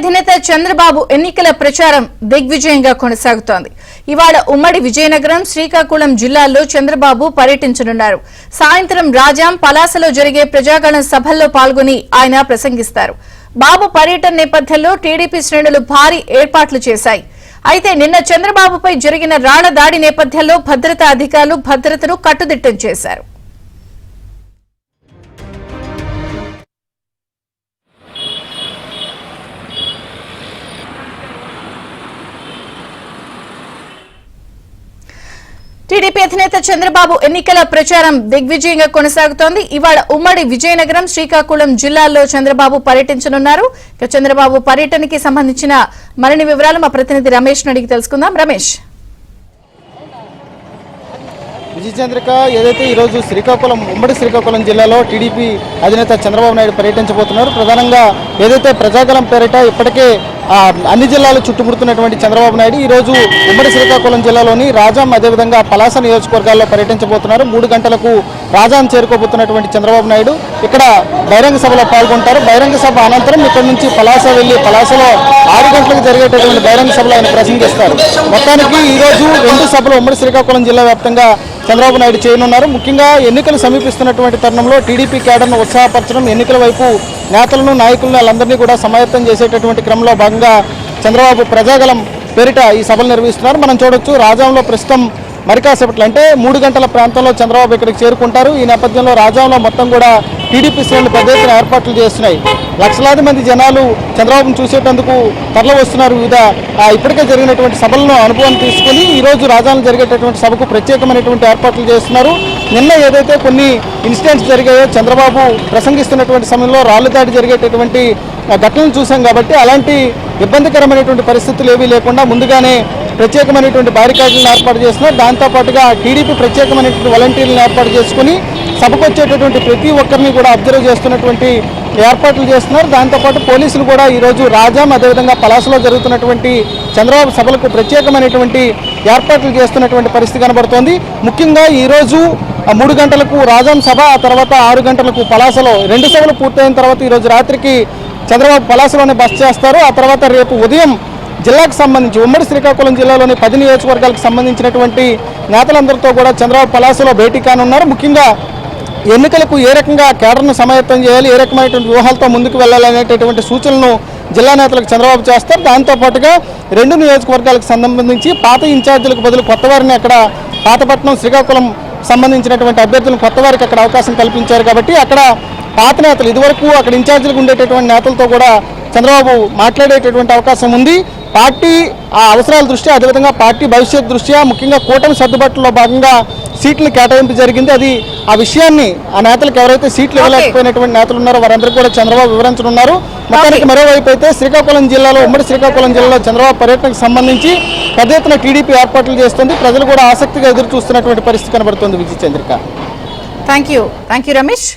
అధినేత చంద్రబాబు ఎన్నికల ప్రచారం దిగ్విజయంగా కొనసాగుతోంది. ఇవాళ ఉమ్మడి విజయనగరం, శ్రీకాకుళం జిల్లాల్లో చంద్రబాబు పర్యటించనున్నారు. సాయంత్రం రాజాం, పలాసలో జరిగే ప్రజాగళం సభల్లో పాల్గొని ఆయన ప్రసంగిస్తారు. బాబు పర్యటన నేపథ్యంలో టీడీపీ శ్రేణులు భారీ ఏర్పాట్లు చేశాయి. అయితే నిన్న చంద్రబాబుపై జరిగిన రాళ్ల దాడి నేపథ్యంలో భద్రతా అధికారులు భద్రతను కట్టుదిట్టం చేశారు. టీడీపీ అధినేత చంద్రబాబు ఎన్నికల ప్రచారం దిగ్విజయంగా కొనసాగుతోంది. ఇవాళ ఉమ్మడి విజయనగరం, శ్రీకాకుళం జిల్లాల్లో చంద్రబాబు పర్యటించనున్నారు. చంద్రబాబు పర్యటనకి సంబంధించిన మరిన్ని వివరాలు మా ప్రతినిధి రమేష్ అడిగి తెలుసుకుందాం. రమేష్, విజయచంద్రిక, ఏదైతే ఈరోజు ఉమ్మడి శ్రీకాకుళం జిల్లాలో టీడీపీ అధినేత చంద్రబాబు నాయుడు పర్యటించబోతున్నారు. ప్రధానంగా ఏదైతే ప్రజాగళం పేరిట ఇప్పటికే అన్ని జిల్లాలు చుట్టుముడుతున్నటువంటి చంద్రబాబు నాయుడు ఈరోజు ఉమ్మడి శ్రీకాకుళం జిల్లాలోని రాజాం, అదేవిధంగా పలాస నియోజకవర్గాల్లో పర్యటించబోతున్నారు. 3 గంటలకు రాజాం చేరుకోబోతున్నటువంటి చంద్రబాబు నాయుడు ఇక్కడ బహిరంగ సభలో పాల్గొంటారు. బహిరంగ సభ అనంతరం ఇక్కడ నుంచి పలాస వెళ్లి పలాసలో 6 గంటలకు జరిగేటటువంటి బహిరంగ సభలో ఆయన ప్రసంగిస్తారు. మొత్తానికి ఈరోజు 2 సభలు ఉమ్మడి శ్రీకాకుళం జిల్లా వ్యాప్తంగా చంద్రబాబు నాయుడు చేయనున్నారు. ముఖ్యంగా ఎన్నికలు సమీపిస్తున్నటువంటి తరుణంలో టీడీపీ కేడర్ను ఉత్సాహపరచడం, ఎన్నికల వైపు నేతలను, నాయకులను వాళ్ళందరినీ కూడా సమాయత్తం చేసేటటువంటి క్రమంలో భాగంగా చంద్రబాబు ప్రజాగళం పేరిట ఈ సభలు నిర్వహిస్తున్నారు. మనం చూడొచ్చు, రాజాంలో ప్రస్తుతం మరికాసేపట్లో అంటే 3 గంటల ప్రాంతంలో చంద్రబాబు ఇక్కడికి చేరుకుంటారు. ఈ నేపథ్యంలో రాజాంలో మొత్తం కూడా టీడీపీ శ్రేణులు పెద్ద ఎత్తున ఏర్పాట్లు చేస్తున్నాయి. లక్షలాది మంది జనాలు చంద్రబాబును చూసేటందుకు తరలి వస్తున్నారు. వివిధ ఇప్పటికే జరిగినటువంటి సభలను అనుభవం తీసుకుని ఈరోజు రాజాంలో జరిగేటటువంటి సభకు ప్రత్యేకమైనటువంటి ఏర్పాట్లు చేస్తున్నారు. నిన్న ఏదైతే కొన్ని ఇన్సిడెంట్స్ జరిగాయో, చంద్రబాబు ప్రసంగిస్తున్నటువంటి సమయంలో రాళ్లు దాడి జరిగేటటువంటి ఘటనలు చూసాం కాబట్టి అలాంటి ఇబ్బందికరమైనటువంటి పరిస్థితులు ఏవీ లేకుండా ముందుగానే ప్రత్యేకమైనటువంటి బారికాడ్లను ఏర్పాటు చేస్తున్నారు. దాంతోపాటుగా టీడీపీ ప్రత్యేకమైనటువంటి వాలంటీర్లను ఏర్పాటు చేసుకుని సభకు వచ్చేటటువంటి ప్రతి ఒక్కరిని కూడా అబ్జర్వ్ చేస్తున్నటువంటి ఏర్పాట్లు చేస్తున్నారు. దాంతోపాటు పోలీసులు కూడా ఈరోజు రాజాం, అదేవిధంగా పలాసలో జరుగుతున్నటువంటి చంద్రబాబు సభలకు ప్రత్యేకమైనటువంటి ఏర్పాట్లు చేస్తున్నటువంటి పరిస్థితి కనబడుతోంది. ముఖ్యంగా ఈరోజు 3 గంటలకు రాజాం సభ, ఆ తర్వాత 6 గంటలకు పలాసలో 2 సభలు పూర్తయిన తర్వాత ఈరోజు రాత్రికి చంద్రబాబు పలాసలోనే బస చేస్తారు. ఆ తర్వాత రేపు ఉదయం జిల్లాకు సంబంధించి ఉమ్మడి శ్రీకాకుళం జిల్లాలోని 10 నియోజకవర్గాలకు సంబంధించినటువంటి నేతలందరితో కూడా చంద్రబాబు పలాసలో భేటీ కానున్నారు. ముఖ్యంగా ఎన్నికలకు ఏ రకంగా కేడర్ను సమాయత్తం చేయాలి, ఏ రకమైనటువంటి వ్యూహాలతో ముందుకు వెళ్ళాలనేటటువంటి సూచనలను జిల్లా నేతలకు చంద్రబాబు చేస్తారు. దాంతోపాటుగా 2 నియోజకవర్గాలకు సంబంధించి పాత ఇన్ఛార్జీలకు బదులు కొత్త వారిని అక్కడ పాతపట్నం, శ్రీకాకుళం సంబంధించినటువంటి అభ్యర్థులను కొత్త వారికి అక్కడ అవకాశం కల్పించారు. కాబట్టి అక్కడ పాత నేతలు, ఇదివరకు అక్కడ ఇన్ఛార్జీలకు ఉండేటటువంటి నేతలతో కూడా చంద్రబాబు మాట్లాడేటటువంటి అవకాశం ఉంది. పార్టీ అవసరాల దృష్ట్యా, అదేవిధంగా పార్టీ భవిష్యత్ దృష్ట్యా ముఖ్యంగా కూటమి సర్దుబాటులో భాగంగా సీట్ల కేటాయింపు జరిగింది. ఆ విషయాన్ని ఆ నేతలకు ఎవరైతే సీట్లు ఇవ్వలేకపోయినటువంటి నేతలు ఉన్నారో వారందరికీ కూడా చంద్రబాబు వివరించనున్నారు. మొత్తానికి మరోవైపు అయితే శ్రీకాకుళం జిల్లాలో, ఉమ్మడి శ్రీకాకుళం జిల్లాలో చంద్రబాబు పర్యటనకు సంబంధించి పెద్ద ఎత్తున టీడీపీ ఏర్పాట్లు చేస్తుంది. ప్రజలు కూడా ఆసక్తిగా ఎదురు చూస్తున్నటువంటి పరిస్థితి కనబడుతుంది. Vijayachandrika, thank you Ramesh.